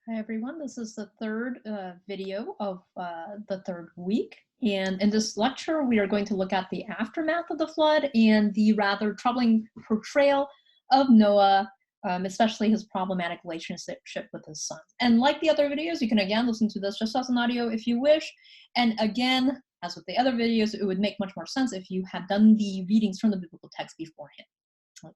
Hi everyone, this is the third video of the third week. And in this lecture, we are going to look at the aftermath of the flood and the rather troubling portrayal of Noah, especially his problematic relationship with his sons. And like the other videos, you can again listen to this just as an audio if you wish. And again, as with the other videos, it would make much more sense if you had done the readings from the biblical text beforehand.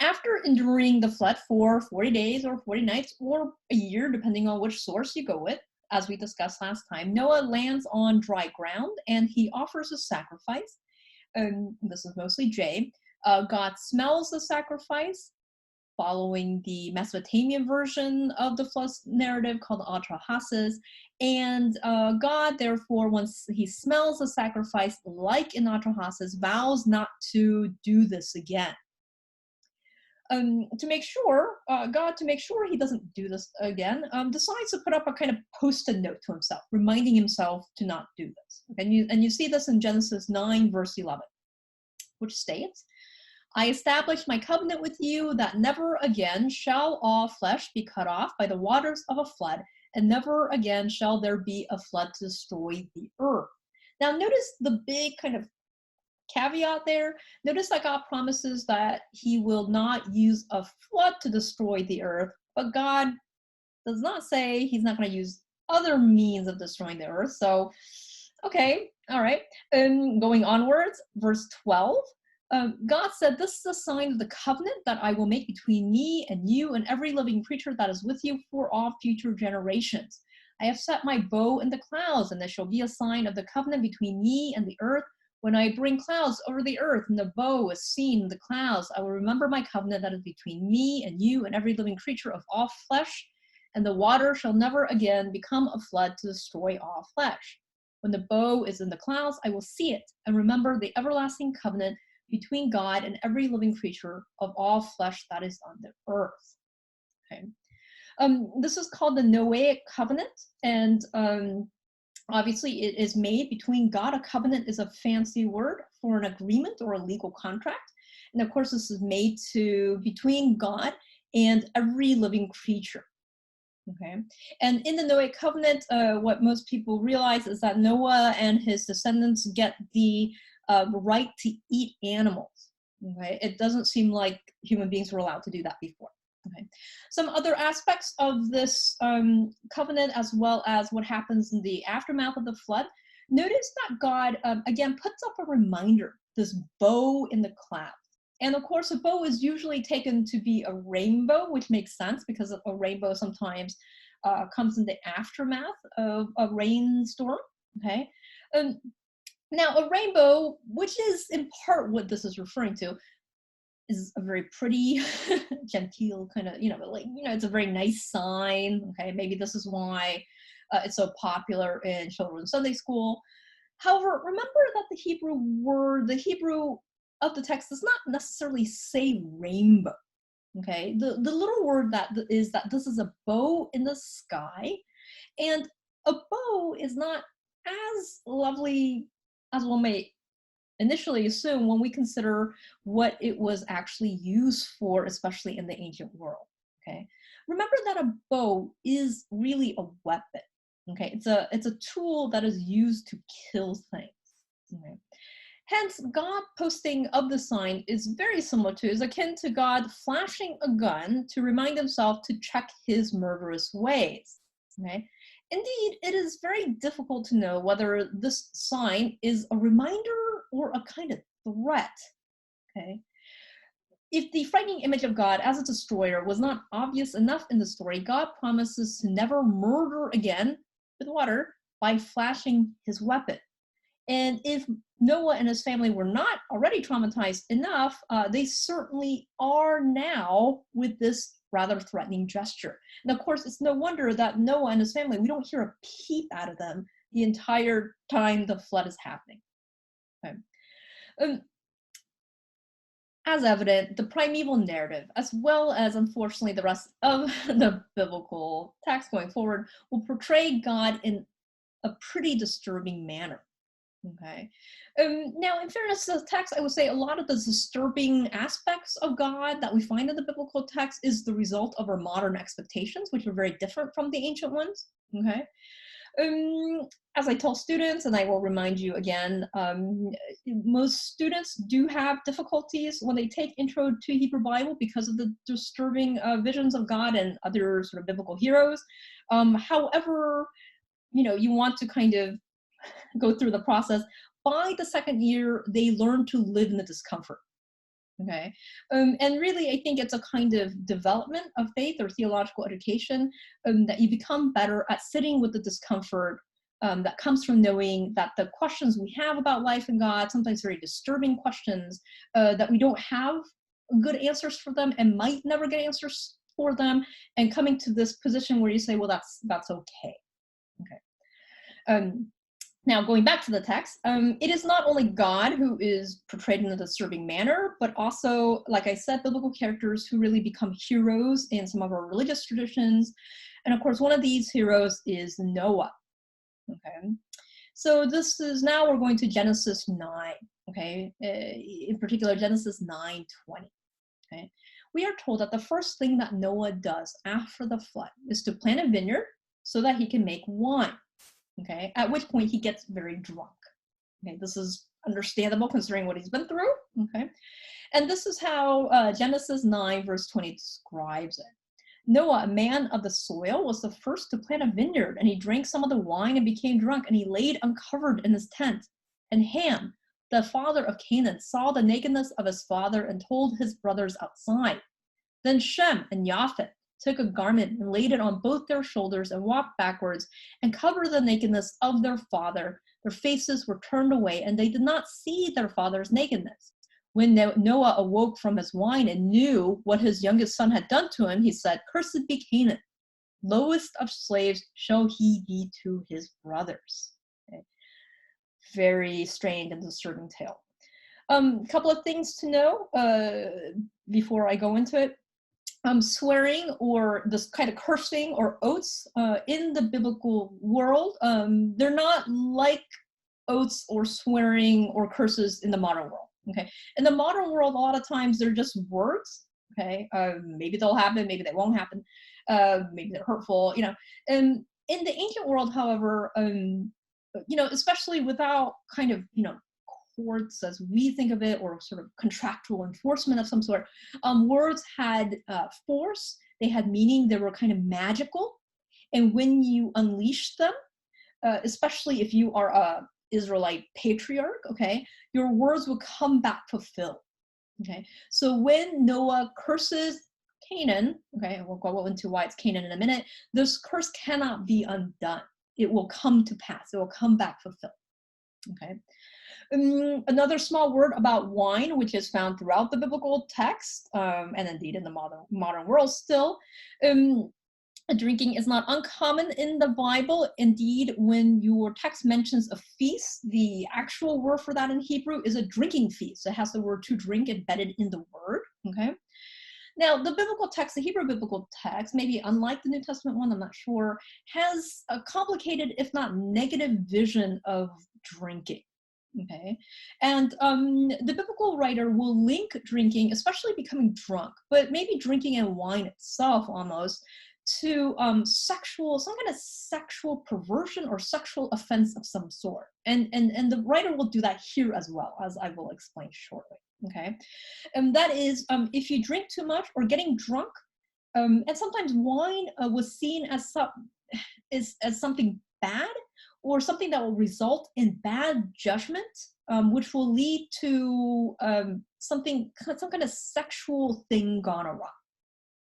After enduring the flood for 40 days or 40 nights or a year, depending on which source you go with, as we discussed last time, Noah lands on dry ground and he offers a sacrifice. And this is mostly Jay. God smells the sacrifice, following the Mesopotamian version of the flood narrative called Atrahasis. And God, therefore, once he smells the sacrifice, like in Atrahasis, vows not to do this again. To make sure, God, to make sure he doesn't do this again, decides to put up a kind of post-it note to himself, reminding himself to not do this. And you see this in Genesis 9, verse 11, which states, I establish my covenant with you that never again shall all flesh be cut off by the waters of a flood, and never again shall there be a flood to destroy the earth. Now notice the big kind of caveat there. Notice that God promises that he will not use a flood to destroy the earth, but God does not say he's not going to use other means of destroying the earth. So, okay, all right. Going onwards, verse 12. God said, this is a sign of the covenant that I will make between me and you and every living creature that is with you for all future generations. I have set my bow in the clouds, and there shall be a sign of the covenant between me and the earth. When I bring clouds over the earth and the bow is seen in the clouds, I will remember my covenant that is between me and you and every living creature of all flesh, and the water shall never again become a flood to destroy all flesh. When the bow is in the clouds, I will see it and remember the everlasting covenant between God and every living creature of all flesh that is on the earth. Okay. This is called the Noahic covenant, and obviously, it is made between God. A covenant is a fancy word for an agreement or a legal contract. And of course, this is made between God and every living creature. Okay. And in the Noahic covenant, what most people realize is that Noah and his descendants get the right to eat animals. Okay. It doesn't seem like human beings were allowed to do that before. Okay. Some other aspects of this covenant, as well as what happens in the aftermath of the flood. Notice that God, again, puts up a reminder, this bow in the clouds. And of course, a bow is usually taken to be a rainbow, which makes sense because a rainbow sometimes comes in the aftermath of a rainstorm. Okay. Now, a rainbow, which is in part what this is referring to, is a very pretty, genteel kind of, it's a very nice sign. Okay, maybe this is why it's so popular in children's Sunday school. However, remember that the Hebrew of the text does not necessarily say rainbow. Okay, the little word that is that this is a bow in the sky, and a bow is not as lovely as one may initially assume when we consider what it was actually used for, especially in the ancient world. Okay, remember that a bow is really a weapon. Okay, it's a tool that is used to kill things. Okay. Hence, God posting of the sign is akin to God flashing a gun to remind himself to check his murderous ways. Okay. Indeed, it is very difficult to know whether this sign is a reminder or a kind of threat. Okay. If the frightening image of God as a destroyer was not obvious enough in the story, God promises to never murder again with water by flashing his weapon. And if Noah and his family were not already traumatized enough, they certainly are now with this rather threatening gesture. And of course, it's no wonder that Noah and his family, we don't hear a peep out of them the entire time the flood is happening. Okay. As evident, the primeval narrative, as well as unfortunately the rest of the biblical text going forward, will portray God in a pretty disturbing manner. Okay. Now, in fairness to the text, I would say a lot of the disturbing aspects of God that we find in the biblical text is the result of our modern expectations, which are very different from the ancient ones. Okay. As I tell students, and I will remind you again, most students do have difficulties when they take Intro to Hebrew Bible because of the disturbing visions of God and other sort of biblical heroes. However, you want to kind of go through the process. By the second year, they learn to live in the discomfort. Okay. And really, I think it's a kind of development of faith or theological education, that you become better at sitting with the discomfort that comes from knowing that the questions we have about life and God, sometimes very disturbing questions, that we don't have good answers for them and might never get answers for them, and coming to this position where you say, well, that's okay. Okay. Now, going back to the text, it is not only God who is portrayed in a disturbing manner, but also, like I said, biblical characters who really become heroes in some of our religious traditions. And of course, one of these heroes is Noah. Okay. So this is, now we're going to Genesis 9. Okay. In particular, Genesis 9:20. Okay. We are told that the first thing that Noah does after the flood is to plant a vineyard so that he can make wine. Okay, at which point he gets very drunk. Okay, this is understandable considering what he's been through. Okay, and this is how Genesis 9 verse 20 describes it. Noah, a man of the soil, was the first to plant a vineyard, and he drank some of the wine and became drunk, and he laid uncovered in his tent. And Ham, the father of Canaan, saw the nakedness of his father and told his brothers outside. Then Shem and Japheth took a garment and laid it on both their shoulders and walked backwards and covered the nakedness of their father. Their faces were turned away, and they did not see their father's nakedness. When Noah awoke from his wine and knew what his youngest son had done to him, he said, "Cursed be Canaan. Lowest of slaves shall he be to his brothers." Okay. Very strange and disturbing tale. Couple of things to know before I go into it. Swearing or this kind of cursing or oaths in the biblical world, they're not like oaths or swearing or curses in the modern world. Okay, in the modern world, a lot of times they're just words. Okay, maybe they'll happen, maybe they won't happen, maybe they're hurtful. And in the ancient world, however, especially without kind of courts as we think of it, or sort of contractual enforcement of some sort, words had force, they had meaning, they were kind of magical. And when you unleash them, especially if you are a Israelite patriarch, okay, your words will come back fulfilled. Okay, so when Noah curses Canaan, okay, we'll go into why it's Canaan in a minute, this curse cannot be undone. It will come to pass, it will come back fulfilled. Okay. Another small word about wine, which is found throughout the biblical text, and indeed in the modern world still. Drinking is not uncommon in the Bible. Indeed, when your text mentions a feast, the actual word for that in Hebrew is a drinking feast. It has the word to drink embedded in the word. Okay. Now, the biblical text, the Hebrew biblical text, maybe unlike the New Testament one, I'm not sure, has a complicated, if not negative, vision of drinking. Okay, and the biblical writer will link drinking, especially becoming drunk, but maybe drinking and wine itself almost, to some kind of sexual perversion or sexual offense of some sort. And the writer will do that here as well, as I will explain shortly. Okay, and that is if you drink too much or getting drunk, and sometimes wine was seen as something bad, or something that will result in bad judgment, which will lead to some kind of sexual thing gone awry.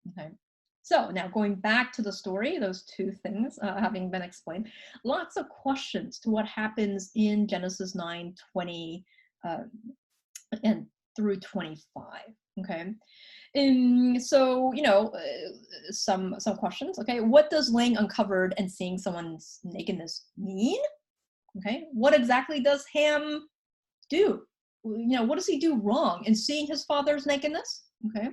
Okay. So now going back to the story, those two things having been explained, lots of questions to what happens in Genesis 9:20 and through 25. Okay. So some questions. Okay, what does laying uncovered and seeing someone's nakedness mean? Okay, what exactly does Ham do? What does he do wrong in seeing his father's nakedness? Okay,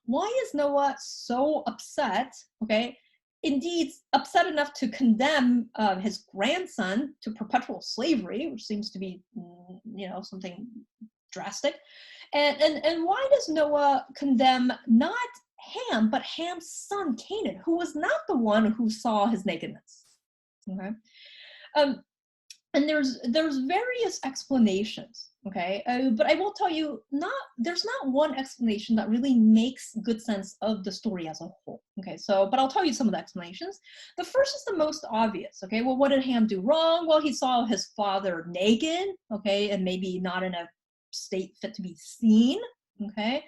why is Noah so upset? Okay, indeed upset enough to condemn his grandson to perpetual slavery, which seems to be, something drastic. And why does Noah condemn not Ham, but Ham's son Canaan, who was not the one who saw his nakedness? Okay. Um, and there's various explanations, okay, but I will tell you, there's not one explanation that really makes good sense of the story as a whole. Okay, but I'll tell you some of the explanations. The first is the most obvious. Okay, well, what did Ham do wrong? Well, he saw his father naked, okay, and maybe not in a state fit to be seen. Okay,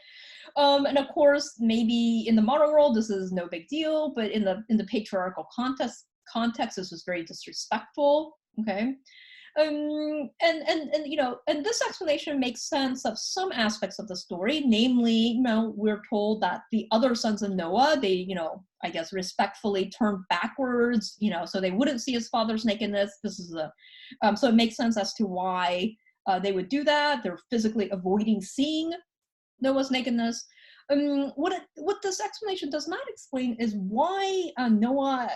and of course, maybe in the modern world this is no big deal, but in the patriarchal context, this was very disrespectful. Okay. And this explanation makes sense of some aspects of the story. Namely, we're told that the other sons of Noah, they, I guess respectfully turned backwards, so they wouldn't see his father's nakedness. This is so it makes sense as to why they would do that. They're physically avoiding seeing Noah's nakedness. What this explanation does not explain is why Noah,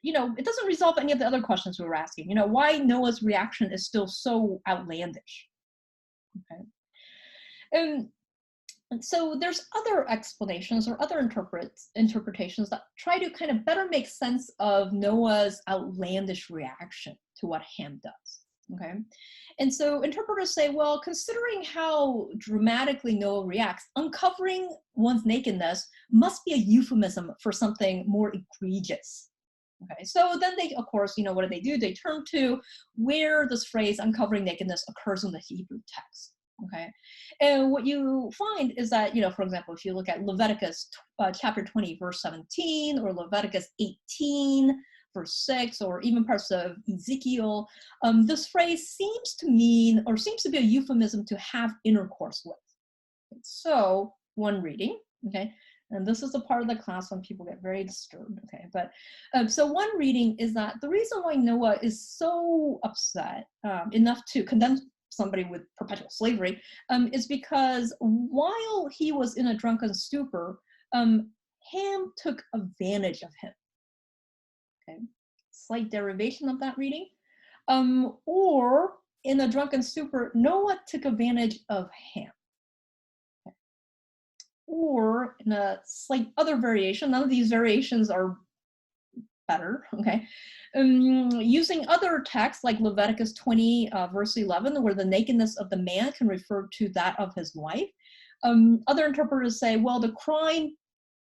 it doesn't resolve any of the other questions we were asking. Why Noah's reaction is still so outlandish. Okay. And so there's other explanations or other interpretations that try to kind of better make sense of Noah's outlandish reaction to what Ham does. Okay. And so interpreters say, well, considering how dramatically Noah reacts, uncovering one's nakedness must be a euphemism for something more egregious. Okay, so then they, of course, what do? They turn to where this phrase uncovering nakedness occurs in the Hebrew text. Okay, and what you find is that, for example, if you look at Leviticus chapter 20, verse 17, or Leviticus 18, verse 6, or even parts of Ezekiel, this phrase seems to be a euphemism to have intercourse with. So one reading, okay, and this is the part of the class when people get very disturbed, okay, but so one reading is that the reason why Noah is so upset enough to condemn somebody with perpetual slavery is because while he was in a drunken stupor, Ham took advantage of him. Okay, slight derivation of that reading. Or in a drunken stupor, Noah took advantage of Ham. Okay. Or in a slight other variation, none of these variations are better, okay? Using other texts like Leviticus 20, verse 11, where the nakedness of the man can refer to that of his wife. Other interpreters say, well, the crime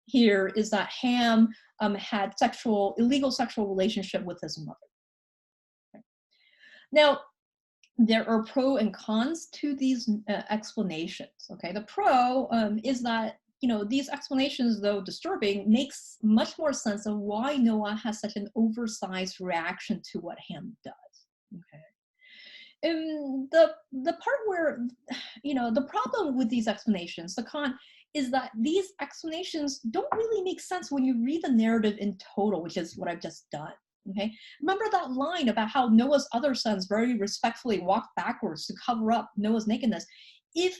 here is that Ham had illegal sexual relationship with his mother. Okay. Now, there are pro and cons to these explanations. Okay, the pro is that these explanations, though disturbing, makes much more sense of why Noah has such an oversized reaction to what Ham does. Okay. The part where, the problem with these explanations, the con, is that these explanations don't really make sense when you read the narrative in total, which is what I've just done. Okay, remember that line about how Noah's other sons very respectfully walked backwards to cover up Noah's nakedness? If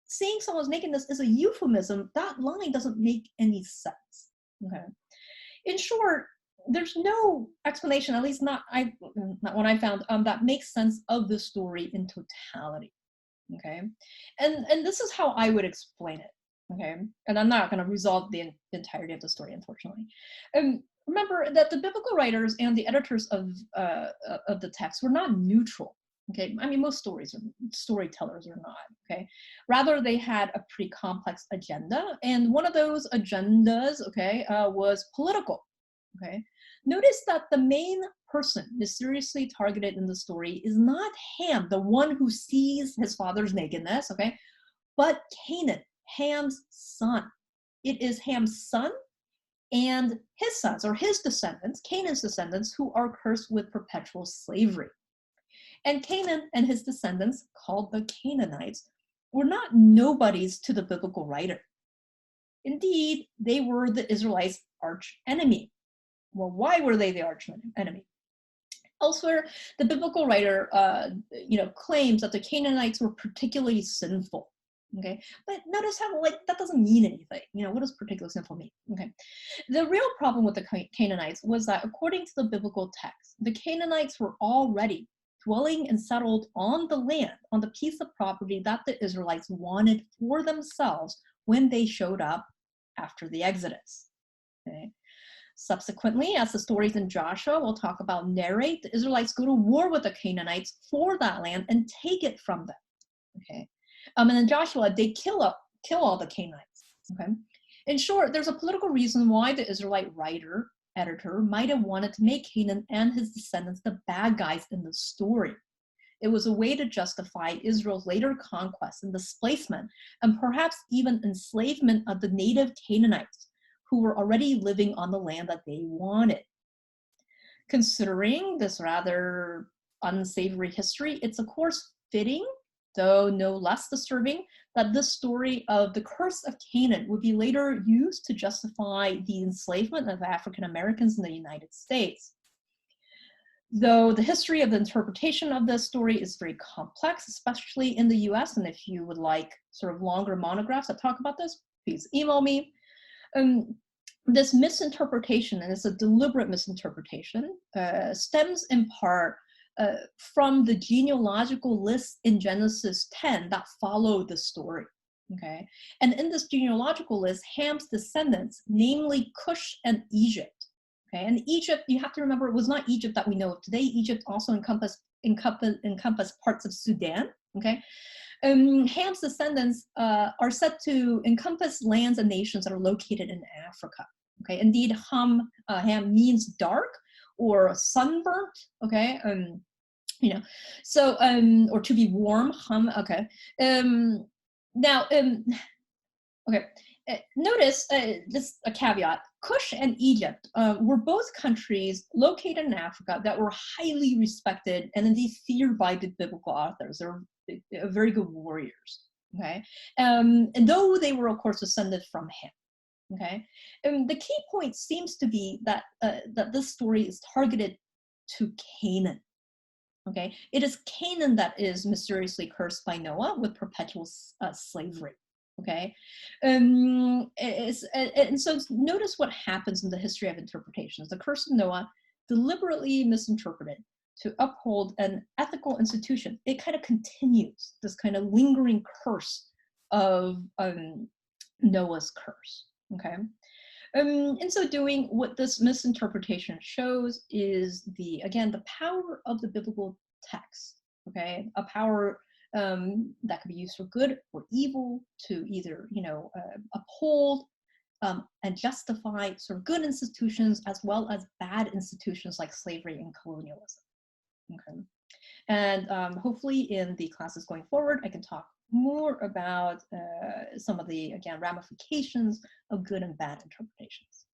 seeing someone's nakedness is a euphemism, that line doesn't make any sense. Okay, in short, there's no explanation, at least not what I found, that makes sense of the story in totality. Okay, and this is how I would explain it. Okay, and I'm not going to resolve the entirety of the story, unfortunately. Remember that the biblical writers and the editors of the text were not neutral. Okay, I mean, most storytellers are not. Okay, rather they had a pretty complex agenda, and one of those agendas, okay, was political. Okay, notice that the main person mysteriously targeted in the story is not Ham, the one who sees his father's nakedness. Okay, but Canaan, Ham's son. It is Ham's son and his sons, or his descendants, Canaan's descendants, who are cursed with perpetual slavery. And Canaan and his descendants, called the Canaanites, were not nobodies to the biblical writer. Indeed, they were the Israelites' arch enemy. Well, why were they the arch enemy? Elsewhere, the biblical writer, claims that the Canaanites were particularly sinful. Okay, but notice how like that doesn't mean anything. What does particular simple mean? Okay, the real problem with the Canaanites was that according to the biblical text, the Canaanites were already dwelling and settled on the land, on the piece of property that the Israelites wanted for themselves when they showed up after the Exodus. Okay. Subsequently, as the stories in Joshua we'll talk about narrate, the Israelites go to war with the Canaanites for that land and take it from them. Okay, and in Joshua they kill all the Canaanites. Okay, in short, there's a political reason why the Israelite editor might have wanted to make Canaan and his descendants the bad guys in the story. It was a way to justify Israel's later conquest and displacement, and perhaps even enslavement of the native Canaanites, who were already living on the land that they wanted. Considering this rather unsavory history, it's of course fitting, though no less disturbing, that this story of the Curse of Canaan would be later used to justify the enslavement of African Americans in the United States. Though the history of the interpretation of this story is very complex, especially in the US, and if you would like sort of longer monographs that talk about this, please email me. This misinterpretation, and it's a deliberate misinterpretation, stems in part from the genealogical lists in Genesis 10 that follow the story. Okay, and in this genealogical list, Ham's descendants, namely Cush and Egypt. Okay, and Egypt, you have to remember, it was not Egypt that we know of today. Egypt also encompassed parts of Sudan. Okay, Ham's descendants are said to encompass lands and nations that are located in Africa. Okay, indeed, Ham means dark or sunburnt. Okay, so or to be warm. Ham. Okay, now okay. Notice this a caveat. Cush and Egypt were both countries located in Africa that were highly respected and indeed feared by the biblical authors. They're very good warriors. Okay, and though they were of course descended from Ham. Okay, and the key point seems to be that that this story is targeted to Canaan. Okay, it is Canaan that is mysteriously cursed by Noah with perpetual slavery. Okay, and so notice what happens in the history of interpretations. The curse of Noah, deliberately misinterpreted to uphold an ethical institution. It kind of continues this kind of lingering curse of Noah's curse. Okay, in so doing, what this misinterpretation shows is the power of the biblical text. Okay, a power that can be used for good or evil to either uphold and justify sort of good institutions as well as bad institutions like slavery and colonialism. Okay, and hopefully in the classes going forward, I can talk more about some of the ramifications of good and bad interpretations.